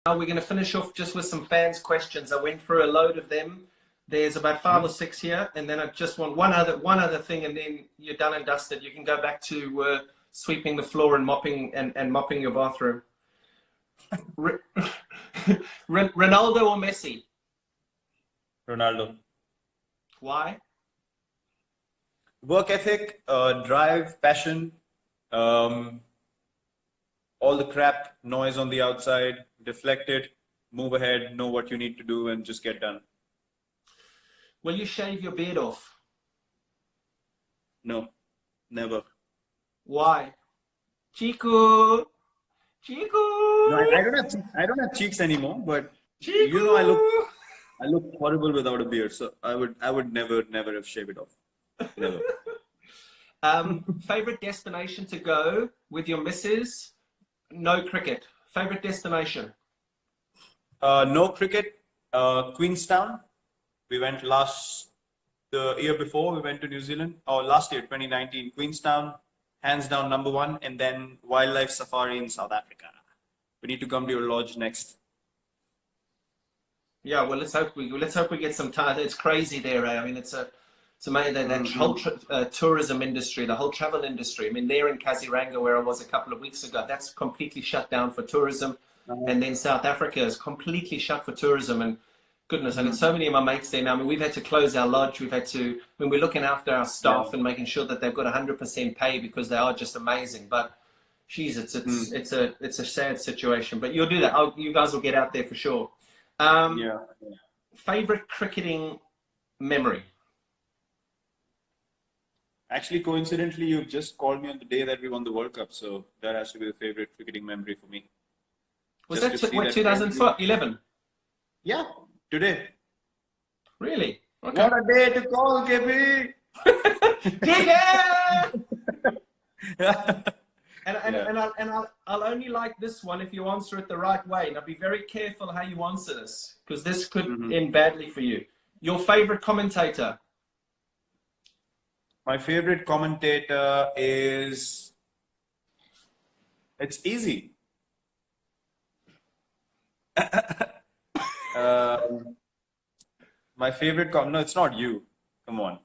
Now we're going to finish off just with some fans' questions. I went through a load of them. There's about 5 or 6 here, and then I just want one other thing, and then you're done and dusted. You can go back to sweeping the floor and mopping your bathroom. Ronaldo or Messi? Ronaldo. Why? Work ethic, drive, passion, all the crap, noise on the outside, deflect it, move ahead, know what you need to do, and just get done. Will you shave your beard off? No, never. Why? Chico! No, I don't have cheeks anymore, but Chico! you know I look horrible without a beard, so I would never have shaved it off. Never. Favorite destination to go with your missus? No cricket. Favorite destination? No cricket. Queenstown. We went the year before we went to New Zealand. Or last year, 2019. Queenstown, hands down #1, and then wildlife safari in South Africa. We need to come to your lodge next. Yeah, well, let's hope we get some time. It's crazy there. I mean, it's amazing that whole tourism industry, the whole travel industry. I mean, there in Kaziranga, where I was a couple of weeks ago, that's completely shut down for tourism, and then South Africa is completely shut for tourism. And goodness, and so many of my mates there now. I mean, we've had to close our lodge. We're looking after our staff and making sure that they've got 100% pay because they are just amazing. But, geez, it's a sad situation. But you'll do that. You guys will get out there for sure. Favorite cricketing memory? Actually, coincidentally, you just called me on the day that we won the World Cup, so that has to be the favorite cricketing memory for me. Was that 2011? Yeah, today. Really? Okay. What a day to call, KB! I'll only like this one if you answer it the right way. Now be very careful how you answer this, because this could end badly for you. Your favorite commentator? My favorite commentator is... It's easy. My favorite... No, it's not you. Come on.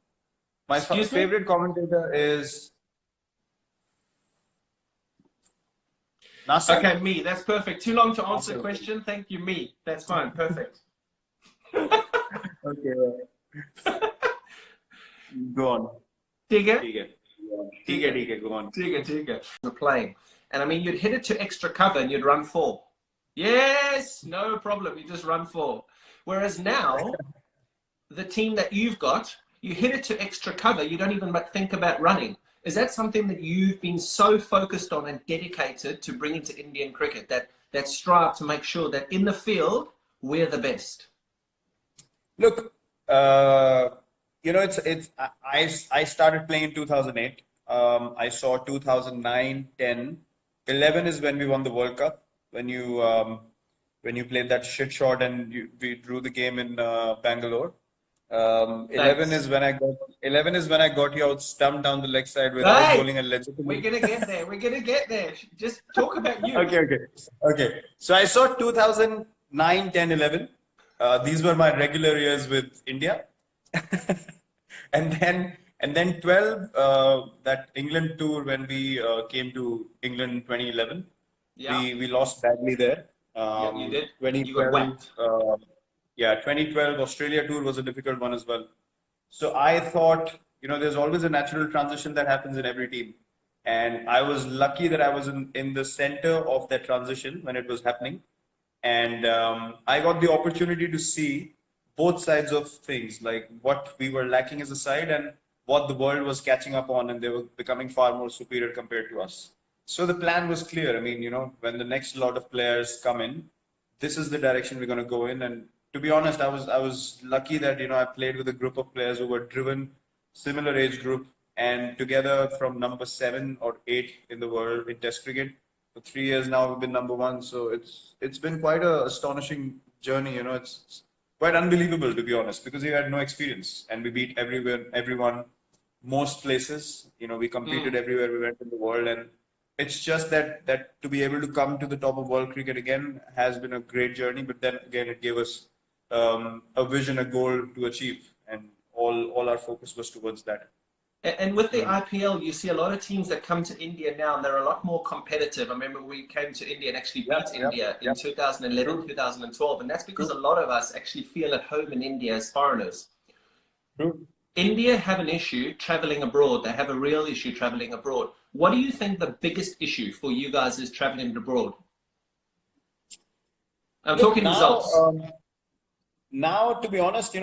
My favorite commentator is... Nasser? Okay, me. That's perfect. Too long to answer the question. Thank you, me. That's fine. Perfect. Okay. Go on. Tiga? Tiga, go on. Tiga. We're playing. And I mean, you'd hit it to extra cover and you'd run 4. Yes, no problem. You just run 4. Whereas now, the team that you've got, you hit it to extra cover. You don't even think about running. Is that something that you've been so focused on and dedicated to bring into Indian cricket, that strive to make sure that in the field, we're the best? Look, you know, I started playing in 2008. I saw 2009, 10, 11 is when we won the World Cup. When you played that shit shot and we drew the game in Bangalore. 11 is when I got you out stumped down the leg side without bowling a legitimate. We're gonna get there. Just talk about you. Okay. So I saw 2009, 10, 11. These were my regular years with India. and then 12, that England tour when we came to England 2011. Yeah. We lost badly there. Yeah, you did. 2012, you got whacked. 2012 Australia tour was a difficult one as well. So I thought, you know, there's always a natural transition that happens in every team. And I was lucky that I was in the center of that transition when it was happening. And I got the opportunity to see both sides of things, like what we were lacking as a side and what the world was catching up on, and they were becoming far more superior compared to us. So the plan was clear. I mean, you know, when the next lot of players come in, this is the direction we're going to go in. And to be honest, I was lucky that, you know, I played with a group of players who were driven, similar age group, and together from number 7 or 8 in the world in Test cricket. For 3 years now, we've been number 1. So it's been quite an astonishing journey. You know, it's quite unbelievable, to be honest, because we had no experience and we beat everyone, most places. You know, we competed everywhere we went in the world, and It's just that to be able to come to the top of world cricket again has been a great journey. But then again, it gave us a vision, a goal to achieve, and all our focus was towards that. And with the Mm. IPL, you see a lot of teams that come to India now, and they're a lot more competitive. I remember we came to India and actually Yep, beat yep, India in yep. 2011, True, 2012, and that's because a true, lot of us actually feel at home in India as foreigners. true. India have an issue traveling abroad. They have a real issue traveling abroad. What do you think the biggest issue for you guys is traveling abroad? I'm Look, talking now, results. now, to be honest,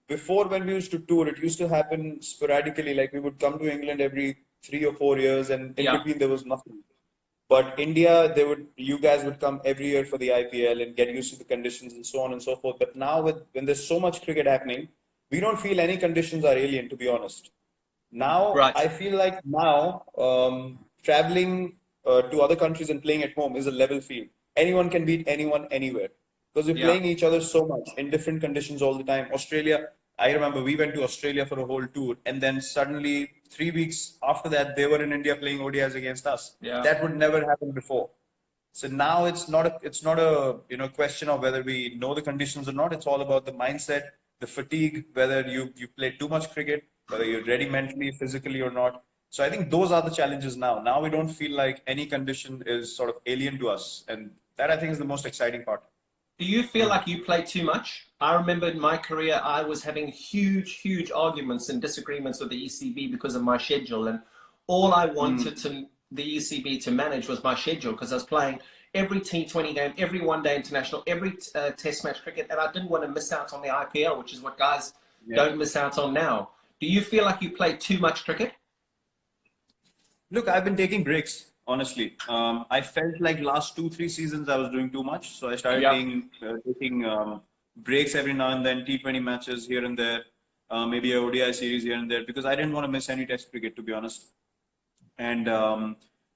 before when we used to tour, it used to happen sporadically. Like we would come to England every 3 or 4 years, and in Yeah, between there was nothing. But India, you guys would come every year for the IPL and get used to the conditions and so on and so forth. But now, when there's so much cricket happening, we don't feel any conditions are alien, to be honest. Now, right. I feel like now traveling to other countries and playing at home is a level field. Anyone can beat anyone anywhere because we're Yeah, playing each other so much in different conditions all the time. Australia, I remember we went to Australia for a whole tour, and then suddenly 3 weeks after that, they were in India playing ODIs against us. yeah. That would never happen before. So now it's not a question of whether we know the conditions or not. It's all about the mindset, the fatigue, whether you play too much cricket, whether you're ready mentally, physically or not. So I think those are the challenges now. Now we don't feel like any condition is sort of alien to us, and that I think is the most exciting part. Do you feel Mm. like you play too much? I remember in my career, I was having huge arguments and disagreements with the ECB because of my schedule. And all I Mm. wanted the ECB to manage was my schedule because I was playing every T20 game, every one day international, every test match cricket. And I didn't want to miss out on the IPL, which is what guys Yeah. don't miss out on now. Do you feel like you play too much cricket? Look, I've been taking breaks, honestly. I felt like last 2, 3 seasons I was doing too much, so I started Yeah. taking breaks every now and then, T20 matches here and there, maybe a ODI series here and there, because I didn't want to miss any Test cricket, to be honest. And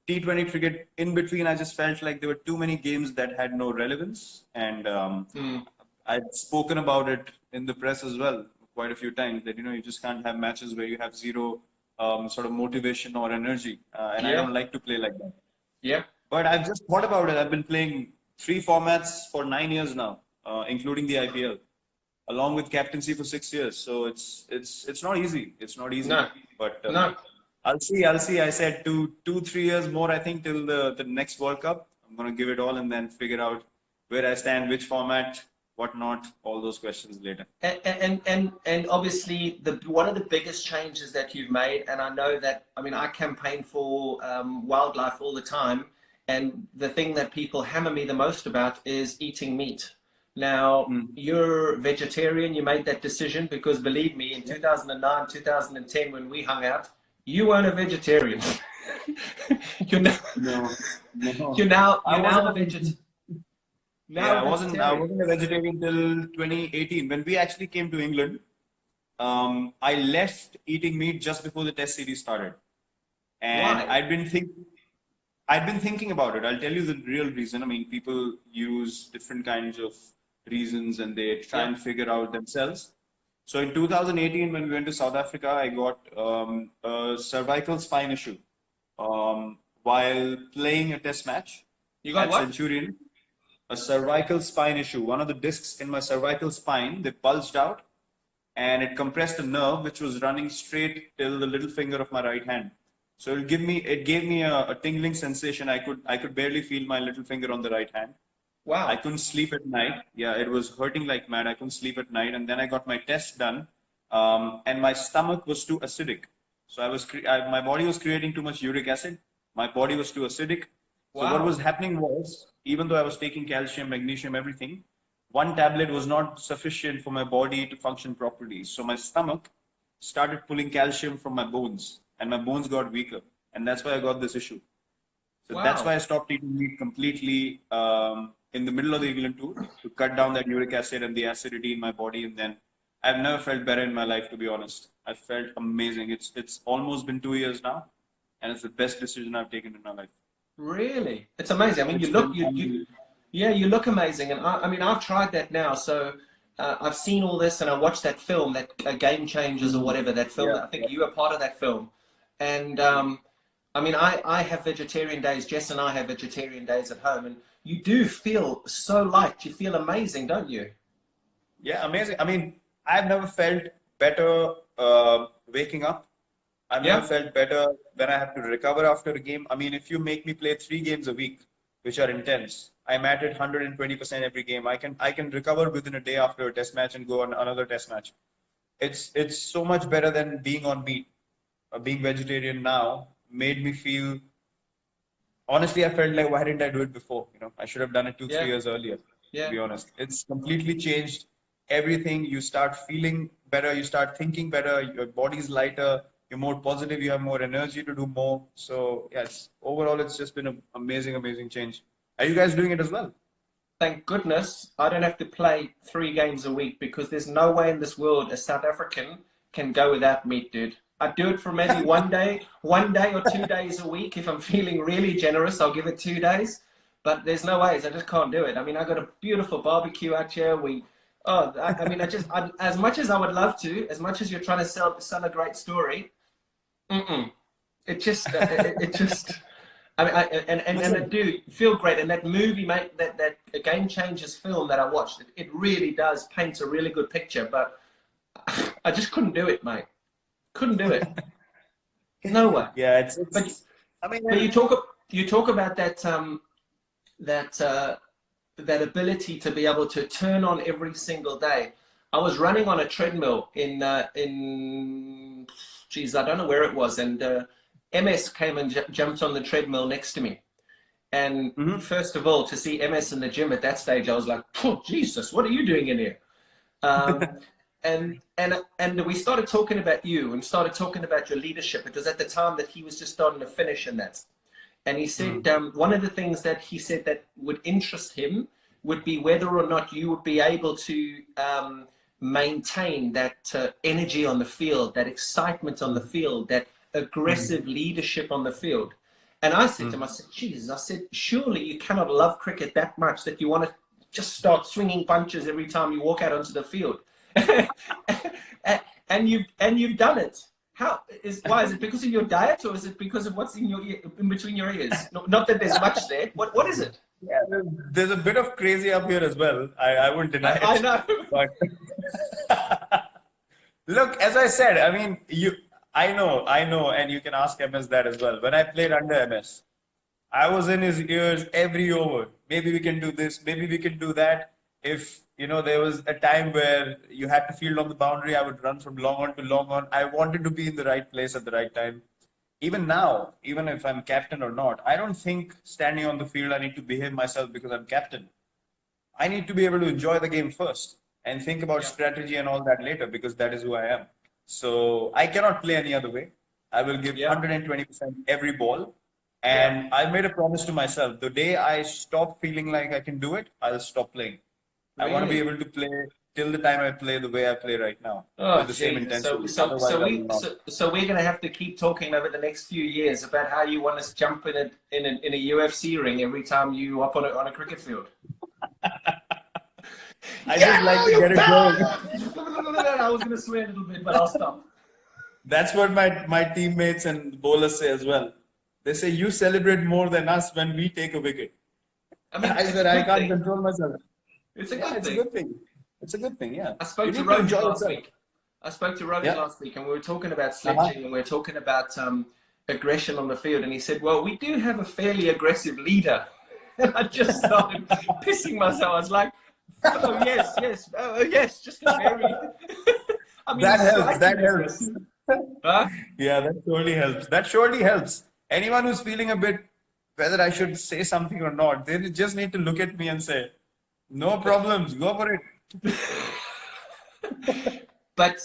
T20 cricket, in between, I just felt like there were too many games that had no relevance, and Mm. I'd spoken about it in the press as well quite a few times that you just can't have matches where you have zero sort of motivation or energy, and I Yeah. don't like to play like that. Yeah. But I've just thought about it. I've been playing 3 formats for 9 years now, including the IPL, along with captaincy for 6 years. So it's not easy. It's not easy, No. but No. I'll see. I'll see. I said 2, 3 years more. I think till the next World Cup. I'm gonna give it all and then figure out where I stand, which format, what not, all those questions later. And obviously the one of the biggest changes that you've made, and I know that I mean I campaign for wildlife all the time, and the thing that people hammer me the most about is eating meat. Now Mm. you're vegetarian. You made that decision because believe me, in Yeah. 2009, 2010, when we hung out, you weren't a vegetarian. you're now No, no. I you're now wasn't a a now Yeah, a I vegetarian. wasn't a vegetarian till 2018. When we actually came to England, I left eating meat just before the test series started. And Why? I'd been thinking about it. I'll tell you the real reason. I mean, people use different kinds of reasons and they try Yeah. and figure out themselves. So in 2018, when we went to South Africa, I got a cervical spine issue while playing a test match You got at what? Centurion. A cervical spine issue. One of the discs in my cervical spine, they bulged out and it compressed a nerve which was running straight till the little finger of my right hand. So it gave me a tingling sensation. I could barely feel my little finger on the right hand. I Wow. couldn't sleep at night. Yeah, it was hurting like mad. I couldn't sleep at night. And then I got my test done, and my stomach was too acidic. So my body was creating too much uric acid. My body was too acidic. So what was Wow. happening was, even though I was taking calcium, magnesium, everything, one tablet was not sufficient for my body to function properly. So my stomach started pulling calcium from my bones, and my bones got weaker, and that's why I got this issue. So that's why Wow. I stopped eating meat completely in the middle of the England tour to cut down that uric acid and the acidity in my body. And then I've never felt better in my life, to be honest. I felt amazing. It's almost been 2 years now, and it's the best decision I've taken in my life. Really? It's amazing. I mean, you It's look, been you unbelievable. yeah, you look amazing. And I mean, I've tried that now. So I've seen all this and I watched that film, that Game Changers or Mm. whatever, that film. Yeah, I think yeah, you were part of that film. And yeah. I mean, I have vegetarian days. Jess and I have vegetarian days at home, and you do feel so light. You feel amazing, don't you? Yeah, amazing. I mean, I've never felt better waking up. I've never Yeah. felt better when I have to recover after a game. I mean, if you make me play 3 games a week, which are intense, I'm at it 120% every game. I can recover within a day after a test match and go on another test match. It's so much better than being on meat. Being vegetarian now made me feel honestly, I felt like why didn't I do it before? I should have done it two, three Yeah. years earlier, to Yeah. be honest. It's completely changed everything. You start feeling better, you start thinking better, your body's lighter, you're more positive, you have more energy to do more. So yes, overall it's just been an amazing, amazing change. Are you guys doing it as well? Thank goodness I don't have to play 3 games a week because there's no way in this world a South African can go without meat, dude. I do it for maybe 1 day or 2 days a week. If I'm feeling really generous, I'll give it 2 days. But there's no ways. I just can't do it. I mean, I got a beautiful barbecue out here. I mean, as much as I would love to, as much as you're trying to sell a great story, mm-mm. It just. I mean, and it do feel great. And that movie, mate, that Game Changers film that I watched, it really does paint a really good picture. But I just couldn't do it, mate. Couldn't do it. No way. Yeah, But I mean, but you talk about that that ability to be able to turn on every single day. I was running on a treadmill in geez, I don't know where it was, and MS came and jumped on the treadmill next to me. And mhm. first of all, to see MS in the gym at that stage, I was like, oh, Jesus, what are you doing in here? Um, and we started talking about you and started talking about your leadership. It was at the time that he was just starting to finish in that. And he said one of the things that he said that would interest him would be whether or not you would be able to maintain that energy on the field, that excitement on the field, that aggressive leadership on the field. And I said to him, I said, Jesus, I said, surely you cannot love cricket that much that you want to just start swinging punches every time you walk out onto the field. and you've done it. Why is it because of your diet or is it because of what's in your ear, in between your ears? Not that there's much there. What is it? Yeah, there's a bit of crazy up here as well. I wouldn't deny I it. know. But look, as I said, I mean, I know, and you can ask MS that as well. When I played under MS, I was in his ears every over. Maybe we can do this, maybe we can do that. If there was a time where you had to field on the boundary, I would run from long on to long on. I wanted to be in the right place at the right time. Even now, even if I'm captain or not, I don't think standing on the field I need to behave myself because I'm captain. I need to be able to enjoy the game first and think about Yeah. strategy and all that later because that is who I am. So I cannot play any other way. I will give Yeah. 120% every ball. Yeah. And I made a promise to myself the day I stop feeling like I can do it, I'll stop playing. I want to be Really? able to play till the time I play the way I play right now Oh, with the same Jesus. So, intensity. so, Otherwise, so I we, will not. so we're going to have to keep talking over the next few years about how you want us jump in a UFC ring every time you up on a cricket field. I Yeah, just like to you get it going. bad! I was going to swear a little bit, but I'll stop. That's what my teammates and bowlers say as well. They say you celebrate more than us when we take a wicket. I mean, I it's a said I good can't thing. control myself. It's a Yeah, good it's a thing. good thing. It's a good thing. Yeah, I you spoke to need to Rohit enjoy last yourself. week. I spoke to Rohit Yeah. last week, and we were talking about Uh-huh. sledging, and we were talking about aggression on the field. And he said, "Well, we do have a fairly aggressive leader." And I just started pissing myself. I was like, "Oh yes, yes, oh yes, just a very." I mean, That he's helps. That slightly helps. aggressive, huh? Yeah, that surely helps. That surely helps. Anyone who's feeling a bit whether I should say something or not, they just need to look at me and say, "No problems, go for it." But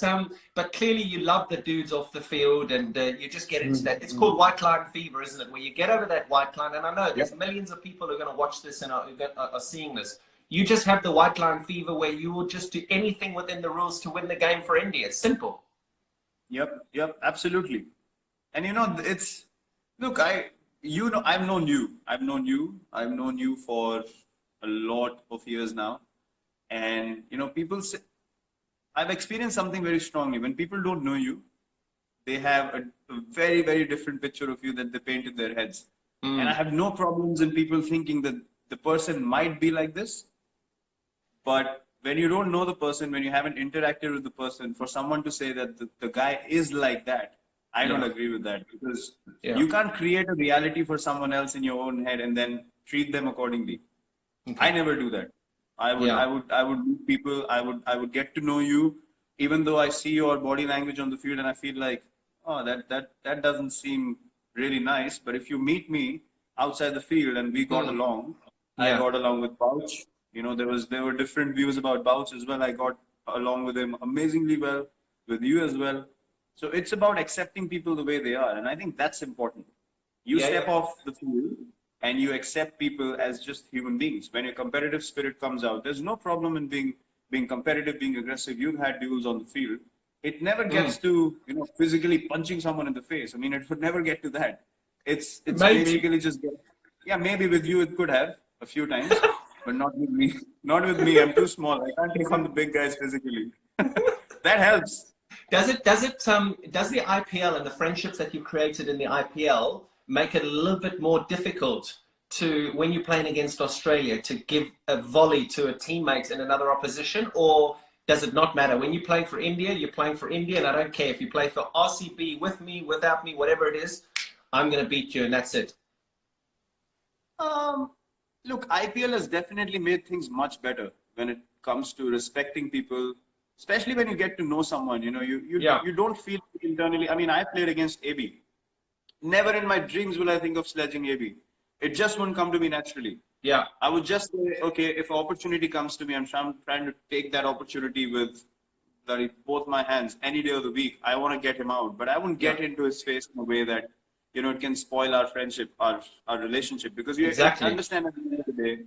clearly you love the dudes off the field, and you just get into that. It's called white line fever, isn't it? Where you get over that white line, and I know Yep. there's millions of people who are going to watch this and are seeing this. You just have the white line fever where you will just do anything within the rules to win the game for India. It's simple. Yep, absolutely. And it's look, I've known you for a lot of years now, and people say I've experienced something very strongly. When people don't know you, they have a very, very different picture of you that they paint in their heads. And I have no problems in people thinking that the person might be like this. But when you don't know the person, when you haven't interacted with the person, for someone to say that the guy is like that, I don't agree with that, because you can't create a reality for someone else in your own head and then treat them accordingly. I never do that. I would meet people. I would get to know you, even though I see your body language on the field and I feel like, oh, that doesn't seem really nice. But if you meet me outside the field and we got along, I got along with Bouch. You know, there were different views about Bouch as well. I got along with him amazingly well, with you as well. So it's about accepting people the way they are, and I think that's important. You step off the field and you accept people as just human beings. When your competitive spirit comes out, there's no problem in being competitive, being aggressive. You've had duels on the field. It never gets to, you know, physically punching someone in the face. I mean, it would never get to that. It's basically just maybe with you it could have a few times, but not with me. Not with me. I'm too small. I can't take on the big guys physically. That helps. Does the IPL and the friendships that you created in the IPL make it a little bit more difficult to, when you're playing against Australia, to give a volley to a teammate in another opposition, or does it not matter? When you're playing for India, you're playing for India, and I don't care if you play for RCB with me, without me, whatever it is, I'm going to beat you, and that's it. Look, IPL has definitely made things much better when it comes to respecting people, especially when you get to know someone. You know, you don't feel internally. I mean, I played against AB. Never in my dreams will I think of sledging AB. It just won't come to me naturally. Yeah. I would just say, okay, if an opportunity comes to me, I'm trying to take that opportunity with both my hands any day of the week. I want to get him out, but I won't get into his face in a way that, you know, it can spoil our friendship, our relationship, because you understand at the end of the day,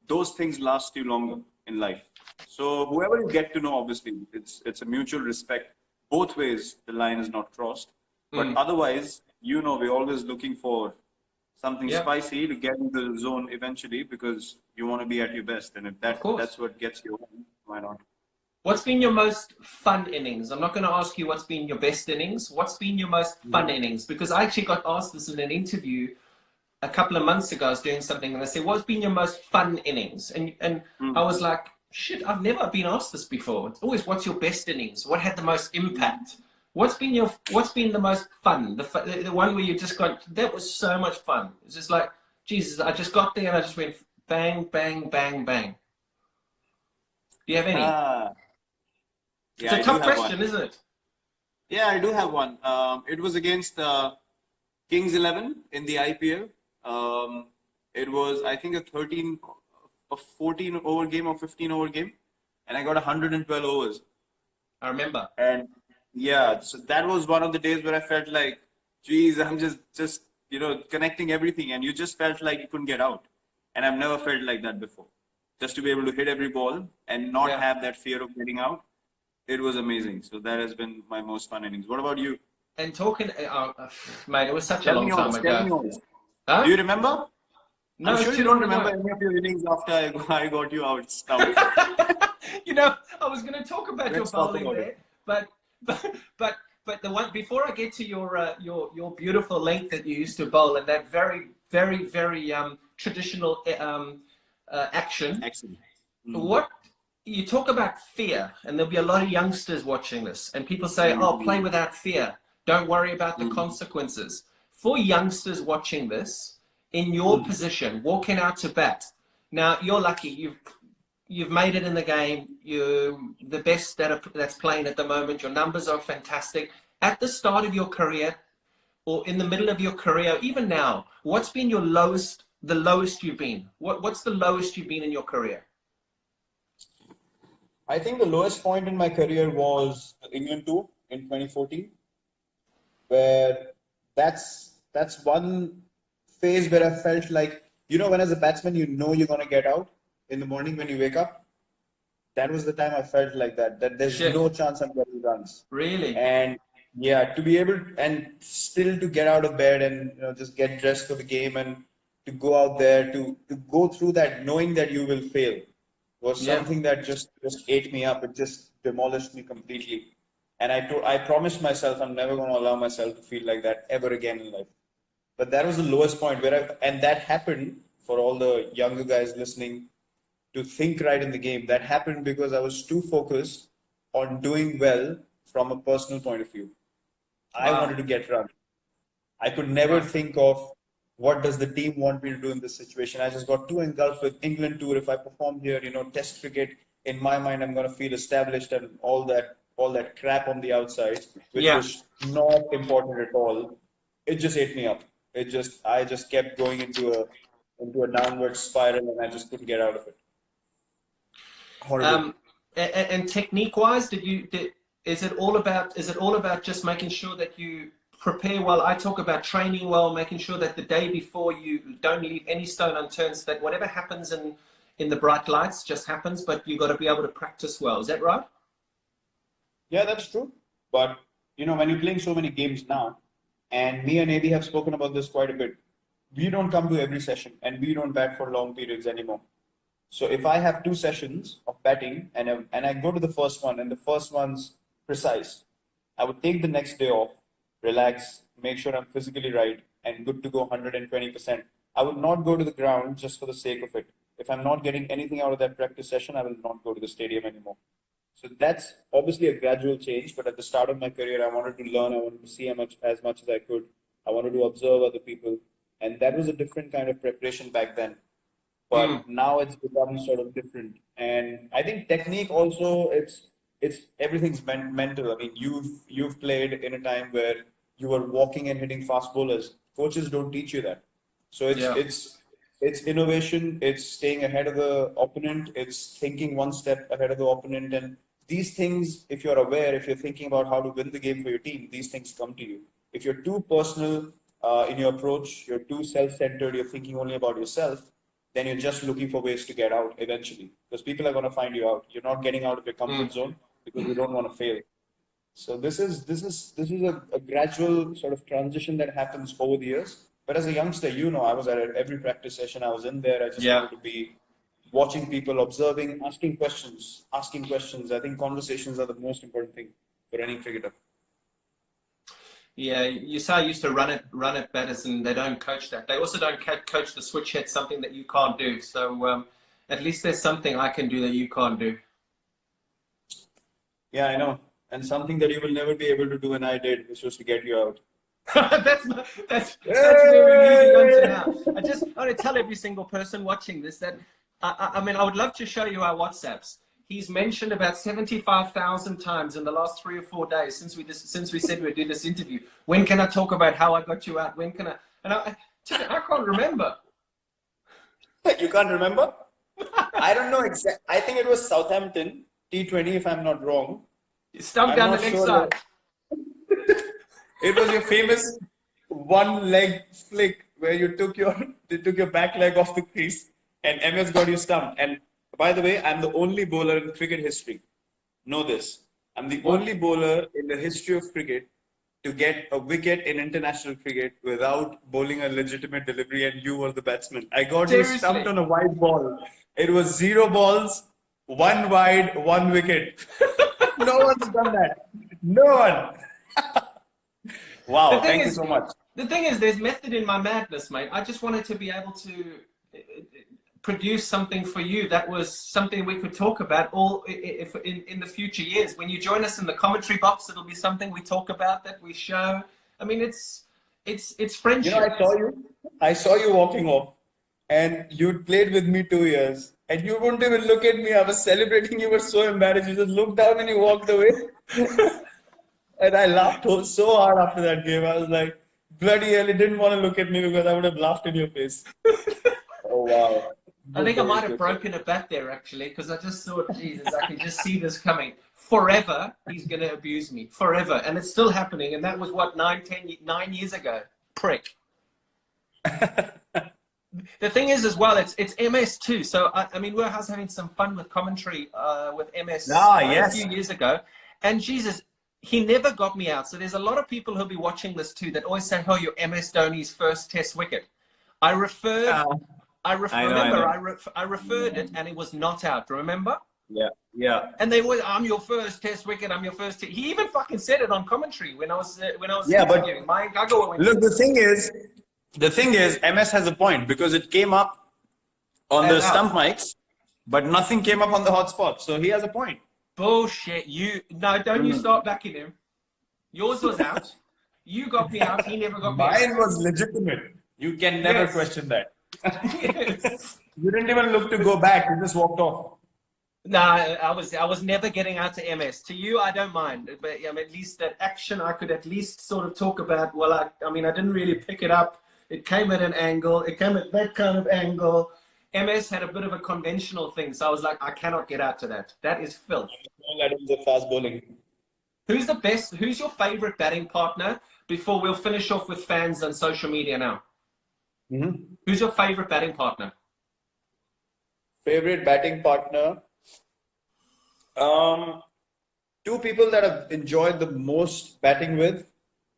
those things last you longer in life. So whoever you get to know, obviously, it's a mutual respect. Both ways, the line is not crossed. But otherwise, you know, we're always looking for something spicy to get into the zone eventually, because you want to be at your best. And if that's what gets you on, why not? What's been your most fun innings? I'm not going to ask you what's been your best innings. What's been your most fun innings? Because I actually got asked this in an interview a couple of months ago. I was doing something and they said, what's been your most fun innings? And I was like, shit, I've never been asked this before. It's always, what's your best innings? What had the most impact? What's been the most fun? The one where you just got, that was so much fun. It's just like, Jesus, I just got there and I just went bang, bang, bang, bang. Do you have any? It's a tough question, isn't it? Yeah, I do have one. It was against Kings 11 in the IPL. It was, I think, a 14 over game or 15 over game, and I got 112 overs. I remember. And yeah, so that was one of the days where I felt like, geez, I'm just you know, connecting everything, and you just felt like you couldn't get out. And I've never felt like that before. Just to be able to hit every ball and not have that fear of getting out. It was amazing. So that has been my most fun innings. What about you? And talking, mate, it was such a long time ago. Huh? Do you remember? No, I'm sure you don't remember any of your innings after I got you out. You know, I was going to talk about your bowling there, but the one before I get to your beautiful length that you used to bowl and that very, very, very traditional action. Excellent. What? You talk about fear, and there'll be a lot of youngsters watching this, and people say, oh, play without fear. Don't worry about the consequences. For youngsters watching this, in your position, walking out to bat, now you're lucky. You've made it in the game. You're the best that's playing at the moment. Your numbers are fantastic. At the start of your career, or in the middle of your career, even now, what's been your lowest, the lowest you've been? What's the lowest you've been in your career? I think the lowest point in my career was the England tour in 2014, where that's one phase where I felt like, you know, when as a batsman, you know you're going to get out in the morning when you wake up. That was the time I felt like that there's no chance I'm getting runs. Really? And yeah, to be able and still to get out of bed and, you know, just get dressed for the game and to go out there to go through that knowing that you will fail was something that just ate me up. It just demolished me completely. And I promised myself I'm never going to allow myself to feel like that ever again in life. But that was the lowest point and that happened for all the younger guys listening to think right in the game. That happened because I was too focused on doing well from a personal point of view. I Wow. wanted to get run. I could never Right. think of what does the team want me to do in this situation. I just got too engulfed with England tour. If I perform here, Test cricket, in my mind, I'm going to feel established and all that crap on the outside, which Yeah. was not important at all. It just ate me up. I just kept going into a downward spiral, and I just couldn't get out of it. Horrible. And technique wise, is it all about just making sure that you prepare well? I talk about training well, making sure that the day before you don't leave any stone unturned, so that whatever happens in the bright lights just happens, but you've got to be able to practice well. Is that right? Yeah, that's true. But when you're playing so many games now, and me and AB have spoken about this quite a bit, we don't come to every session and we don't bat for long periods anymore. So if I have 2 sessions of batting and I go to the first one and the first one's precise, I would take the next day off, relax, make sure I'm physically right and good to go 120%. I would not go to the ground just for the sake of it. If I'm not getting anything out of that practice session, I will not go to the stadium anymore. So that's obviously a gradual change, but at the start of my career, I wanted to learn, I wanted to see as much as I could. I wanted to observe other people, and that was a different kind of preparation back then. But Mm. now it's become sort of different, and I think technique also it's everything's mental. I mean, you've played in a time where you were walking and hitting fast bowlers. Coaches don't teach you that, so it's Yeah. it's it's innovation. It's staying ahead of the opponent. It's thinking one step ahead of the opponent. And these things, if you're aware, if you're thinking about how to win the game for your team, these things come to you. If you're too personal in your approach, you're too self-centered, you're thinking only about yourself, then you're just looking for ways to get out eventually. Because people are going to find you out. You're not getting out of your Mm. comfort zone because you don't want to fail. So this is a gradual sort of transition that happens over the years. But as a youngster, I was at every practice session. I was in there. I just Yeah. wanted to be watching people, observing, asking questions, asking questions. I think conversations are the most important thing for any cricketer. Yeah, you say I used to run at Pietersen. They don't coach that. They also don't coach the switch hit, something that you can't do. So at least there's something I can do that you can't do. Yeah, I know. And something that you will never be able to do, and I did, which was to get you out. That's where we're moving on to now. I want to tell every single person watching this that I mean I would love to show you our WhatsApps. He's mentioned about 75,000 times in the last 3 or 4 days since we said we'd do this interview. When can I talk about how I got you out? When can I? And I can't remember. You can't remember? I don't know exactly. I think it was Southampton T20, if I'm not wrong. Stump I'm down the not leg sure. side. It was your famous one leg flick where they took your back leg off the crease and MS got you stumped. And by the way, I'm the only bowler in cricket history. Know this. I'm the What? only bowler in the history of cricket to get a wicket in international cricket without bowling a legitimate delivery, and you were the batsman. I got you stumped Seriously. on a wide ball. It was 0 balls, one wide, one wicket. No one's done that. No one. The Wow, thing thank you is, so much. there's method in my madness, mate. I just wanted to be able to produce something for you that was something we could talk about all if in the future years. When you join us in the commentary box, it'll be something we talk about, that we show. I mean, it's friendship. I saw you walking off, and you'd played with me 2 years, and you wouldn't even look at me. I was celebrating. You were so embarrassed. You just looked down and you walked away. And I laughed so hard after that game. I was like, bloody hell, he didn't want to look at me because I would have laughed in your face. Oh, wow. I Good think I days, might have good days. broken a bat there actually, because I just thought, Jesus, I can just see this coming. Forever, he's going to abuse me. Forever. And it's still happening. And that was what, 9 years ago. Prick. The thing is as well, it's MS too. So, I mean, I was having some fun with commentary with MS Ah, a yes. few years ago. And Jesus, he never got me out. So there's a lot of people who'll be watching this too that always say, oh, you're MS Dhoni's first test wicket. I I know, I remember know. I referred it and it was not out. Remember? Yeah, yeah, And they were, I'm your first test wicket, I'm your first. He even fucking said it on commentary when I was yeah. But interviewing. My Gago went look, the thing is, MS has a point because it came up on as the out. stump mics, but nothing came up on the hotspot. So he has a point. Bullshit. You no, don't you start backing him. Yours was out. You got me out. He never got me out. Mine was legitimate. You can never Yes. question that. Yes. You didn't even look to go back. You just walked off. No, I was never getting out to MS. To you, I don't mind, but at least that action I could at least sort of talk about. Well, I mean, I didn't really pick it up. It came at an angle. It came at that kind of angle. MS had a bit of a conventional thing, so I was like, I cannot get out to that. That is filth. All that was a fast bowling. Who's the best? Who's your favorite batting partner? Before we'll finish off with fans and social media now. Mm-hmm. Who's your favorite batting partner? Favorite batting partner? Two people that I've enjoyed the most batting with.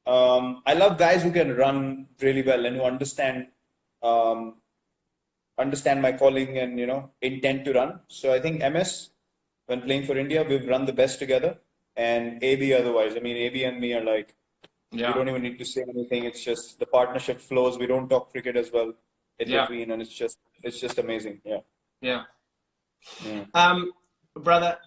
I love guys who can run really well and who um, understand my calling and intent to run. So I think MS, when playing for India, we've run the best together, and AB otherwise. I mean, AB and me are like we Yeah, don't even need to say anything. It's just the partnership flows. We don't talk cricket as well in yeah, between, and it's just amazing. Yeah. yeah. Mm. Brother,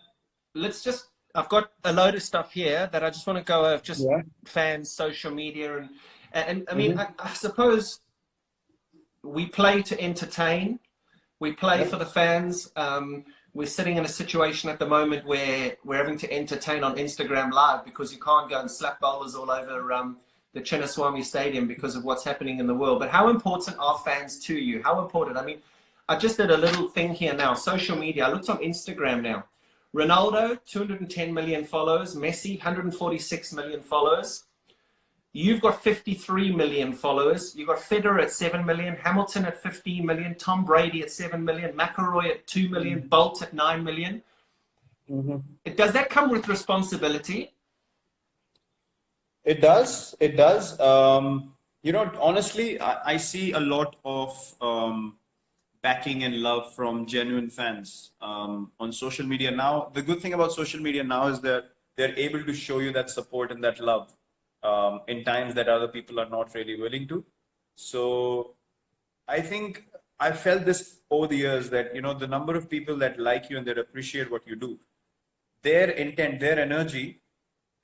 I've got a load of stuff here that I just want to go over, just Yeah. fans, social media, and I mean, Mm-hmm. I suppose we play to entertain. We play Yeah. for the fans. We're sitting in a situation at the moment where we're having to entertain on Instagram Live because you can't go and slap bowlers all over the Chinnaswamy Stadium because of what's happening in the world. But how important are fans to you? How important? I mean, I just did a little thing here now. Social media. I looked on Instagram now. Ronaldo, 210 million followers. Messi, 146 million followers. You've got 53 million followers. You've got Federer at 7 million, Hamilton at 15 million, Tom Brady at 7 million, McIlroy at 2 million, Bolt at 9 million. Mm-hmm. Does that come with responsibility? It does. It does. Honestly, I see a lot of backing and love from genuine fans on social media now. The good thing about social media now is that they're able to show you that support and that love in times that other people are not really willing to. So I think I felt this over the years that the number of people that like you and that appreciate what you do, their intent, their energy,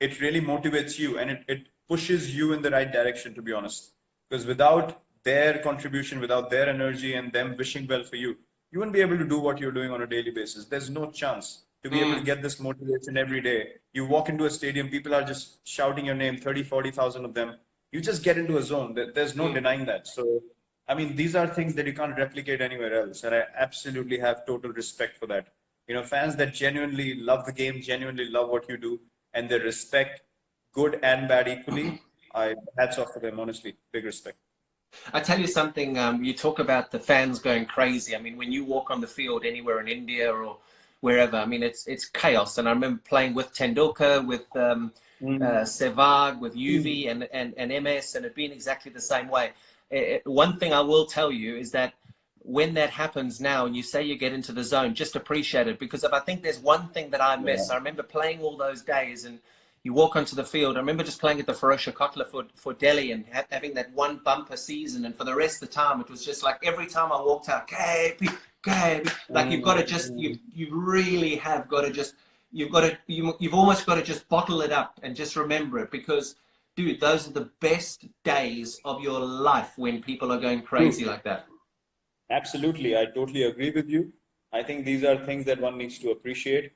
it really motivates you and it pushes you in the right direction, to be honest. Because without their contribution, without their energy and them wishing well for you, you wouldn't be able to do what you're doing on a daily basis. There's no chance to be able to Mm, get this motivation every day. You walk into a stadium, people are just shouting your name, 30, 40,000 of them. You just get into a zone. There's no mm. denying that. So, I mean, these are things that you can't replicate anywhere else. And I absolutely have total respect for that. Fans that genuinely love the game, genuinely love what you do, and they respect good and bad equally. I hats off to them, honestly. Big respect. I tell you something, you talk about the fans going crazy. I mean, when you walk on the field anywhere in India or wherever, I mean, it's chaos. And I remember playing with Tendulkar, with Mm. Sehwag, with UV and MS, and it being exactly the same way. One thing I will tell you is that when that happens now and you say you get into the zone, just appreciate it. Because if I think there's one thing that I Yeah. miss, I remember playing all those days and you walk onto the field. I remember just playing at the Ferocia Kotla for Delhi and having that one bumper season. And for the rest of the time, it was just like every time I walked out, KP, KP, like you've got to just, Mm. you really have got to just, you've almost got to just bottle it up and just remember it because, dude, those are the best days of your life when people are going crazy True. like that. Absolutely. I totally agree with you. I think these are things that one needs to appreciate.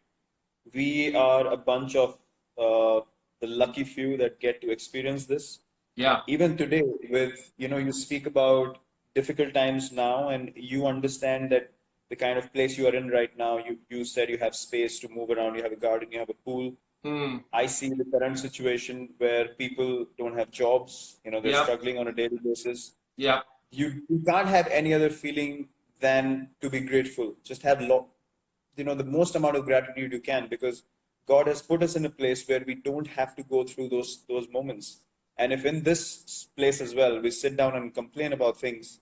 We are a bunch of the lucky few that get to experience this. Yeah. Even today, with you speak about difficult times now, and you understand that the kind of place you are in right now. You said you have space to move around. You have a garden. You have a pool. Mm. I see the current situation where people don't have jobs. They're Yep. struggling on a daily basis. Yep. You can't have any other feeling than to be grateful. Just have the most amount of gratitude you can because God has put us in a place where we don't have to go through those moments. And if in this place as well we sit down and complain about things,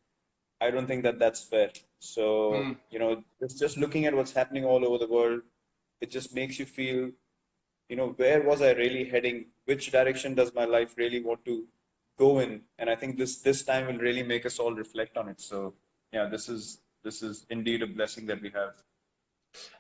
I don't think that that's fair. So Mm. just looking at what's happening all over the world, it just makes you feel, where was I really heading? Which direction does my life really want to go in? And I think this time will really make us all reflect on it. So yeah, this is indeed a blessing that we have.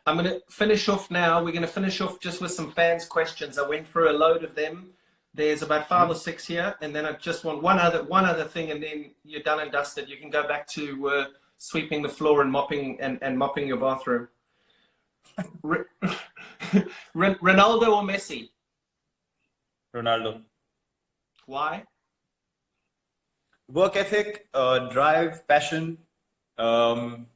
I'm going to finish off now. We're going to finish off just with some fans' questions. I went through a load of them. There's about 5 or 6 here, and then I just want one other thing, and then you're done and dusted. You can go back to sweeping the floor and mopping your bathroom. Ronaldo or Messi? Ronaldo. Why? Work ethic, drive, passion, all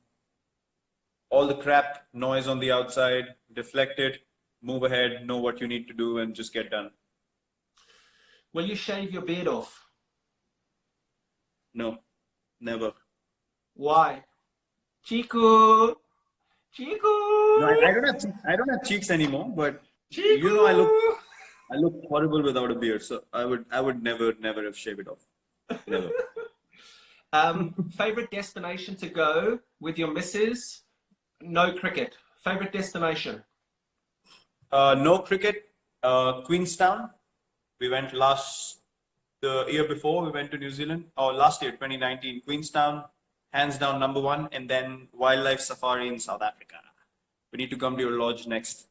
the crap, noise on the outside, deflect it, move ahead, know what you need to do, and just get done. Will you shave your beard off? No, never. Why? Chico. No, I don't have cheeks anymore, but Chico. I look horrible without a beard, so I would never have shaved it off. Never. Favorite destination to go with your missus? No cricket. Favorite destination? No cricket. Queenstown. We went the year before we went to New Zealand. Or last year, 2019. Queenstown, hands down #1, and then wildlife safari in South Africa. We need to come to your lodge next.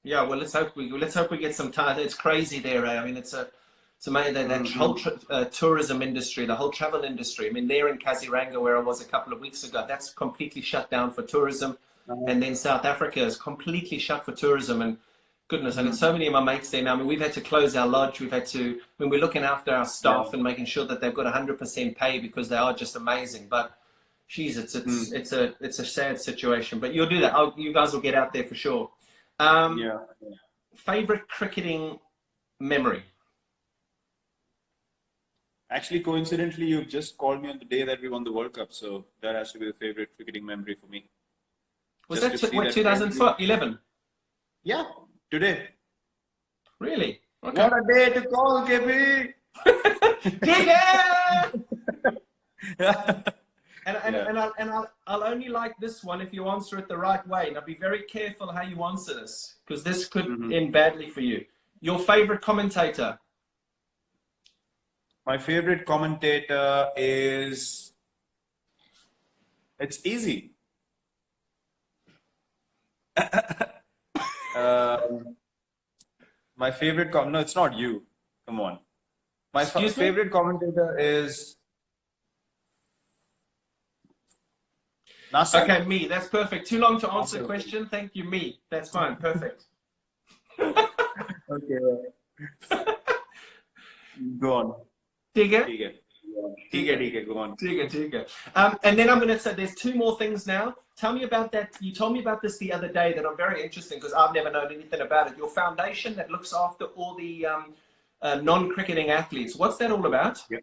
Yeah, well, let's hope we get some time. It's crazy there. I mean, it's amazing that whole tourism industry, the whole travel industry. I mean, there in Kaziranga, where I was a couple of weeks ago, that's completely shut down for tourism. And then South Africa is completely shut for tourism. And goodness, and so many of my mates there now. I mean, we've had to close our lodge. When we're looking after our staff and making sure that they've got 100% pay because they are just amazing. But geez, it's a sad situation. But you'll do that. You guys will get out there for sure. Favorite cricketing memory? Actually, coincidentally, you've just called me on the day that we won the World Cup, so that has to be the favorite cricketing memory for me. Was that 2011? Yeah, today. Really? Okay. What a day to call, KB! And I'll only like this one if you answer it the right way. Now be very careful how you answer this, because this could end badly for you. Your favorite commentator? My favorite commentator is... It's easy. My favorite... No, it's not you. Come on. My favorite commentator is... Nasser? Okay, me. That's perfect. Too long to answer the question. Thank you, me. That's fine. Perfect. Okay. Go on. Tiga? Tiga, go on. Tiga. And then I'm going to say there's 2 more things now. Tell me about that. You told me about this the other day that I'm very interested in because I've never known anything about it. Your foundation that looks after all the non-cricketing athletes. What's that all about? Yeah.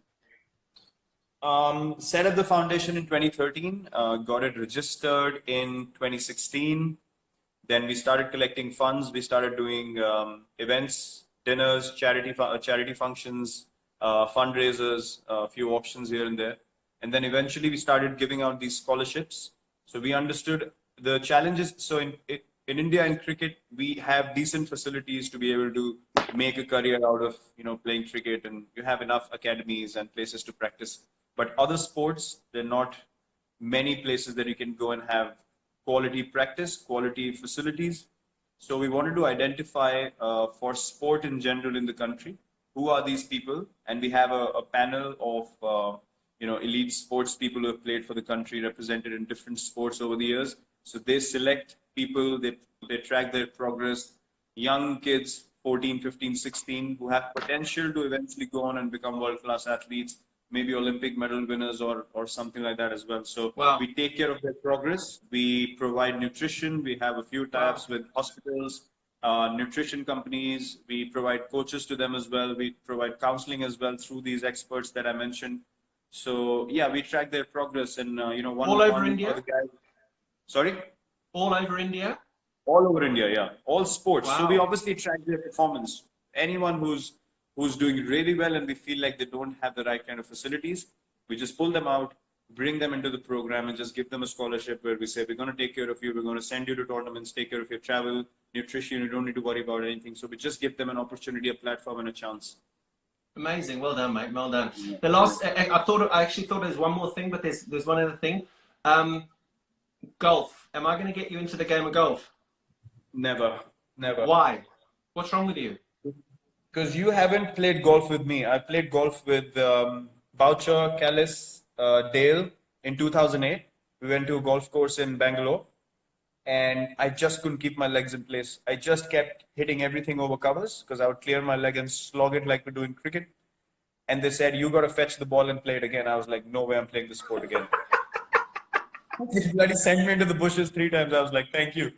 Set up the foundation in 2013, got it registered in 2016. Then we started collecting funds. We started doing events, dinners, charity functions, fundraisers, a few auctions here and there. And then eventually we started giving out these scholarships. So we understood the challenges. So in India in cricket, we have decent facilities to be able to make a career out of, playing cricket, and you have enough academies and places to practice. But other sports, there are not many places that you can go and have quality practice, quality facilities. So we wanted to identify for sport in general in the country, who are these people? And we have a panel of elite sports people who have played for the country, represented in different sports over the years. So they select people, they track their progress, young kids, 14, 15, 16, who have potential to eventually go on and become world-class athletes, maybe Olympic medal winners or something like that as well. So we take care of their progress. We provide nutrition. We have a few tie-ups with hospitals, nutrition companies. We provide coaches to them as well. We provide counseling as well through these experts that I mentioned. So yeah, we track their progress, and all over India. Sorry. All over India. All over India, yeah. All sports. Wow. So we obviously track their performance. Anyone who's doing really well and we feel like they don't have the right kind of facilities, we just pull them out, bring them into the program and just give them a scholarship where we say, we're going to take care of you. We're going to send you to tournaments, take care of your travel, nutrition. You don't need to worry about anything. So we just give them an opportunity, a platform, and a chance. Amazing. Well done, mate. Well done. The last, I actually thought there's one more thing, but there's one other thing. Golf. Am I going to get you into the game of golf? Never. Why? What's wrong with you? Because you haven't played golf with me. I played golf with Boucher, Callis, Dale in 2008. We went to a golf course in Bangalore, and I just couldn't keep my legs in place. I just kept hitting everything over covers because I would clear my leg and slog it like we do in cricket. And they said, you got to fetch the ball and play it again. I was like, no way, I'm playing this sport again. They bloody sent me into the bushes 3 times. I was like, thank you.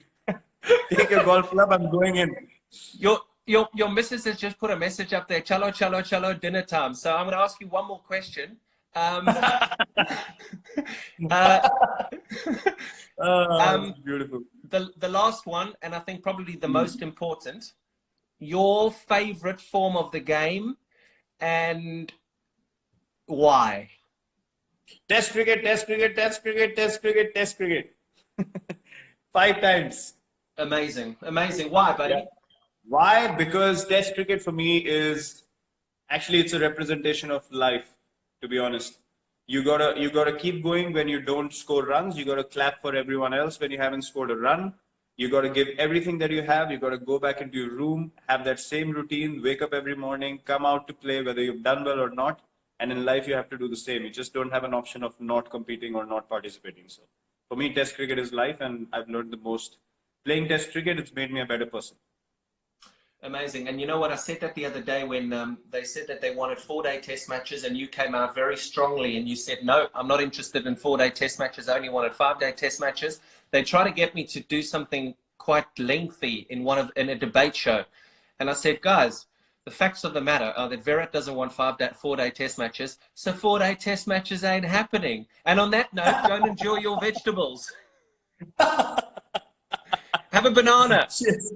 Take your golf club, I'm going in. Your missus has just put a message up there. Chalo, chalo, chalo, dinner time. So I'm going to ask you one more question. Beautiful. The last one, and I think probably the most important, your favorite form of the game and why? Test cricket, test cricket, test cricket, test cricket, test cricket. 5 times. Amazing. Amazing. Why, buddy? Yeah. Why? Because test cricket for me is actually, it's a representation of life, to be honest. You gotta keep going when you don't score runs. You gotta clap for everyone else when you haven't scored a run. You gotta give everything that you have. You gotta go back into your room, have that same routine, wake up every morning, come out to play whether you've done well or not. And in life, you have to do the same. You just don't have an option of not competing or not participating. So for me, test cricket is life, and I've learned the most. Playing test cricket, it's made me a better person. Amazing. And you know what? I said that the other day when they said that they wanted 4-day test matches, and you came out very strongly and you said, no, I'm not interested in 4-day test matches. I only wanted 5-day test matches. They try to get me to do something quite lengthy in a debate show. And I said, guys, the facts of the matter are that Virat doesn't want 4-day test matches. So 4-day test matches ain't happening. And on that note, go and enjoy your vegetables. Have a banana. Cheers.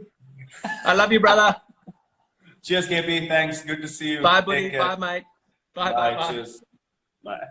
I love you, brother. Cheers, KP. Thanks. Good to see you. Bye, buddy. Bye, mate. Bye. Cheers. Bye.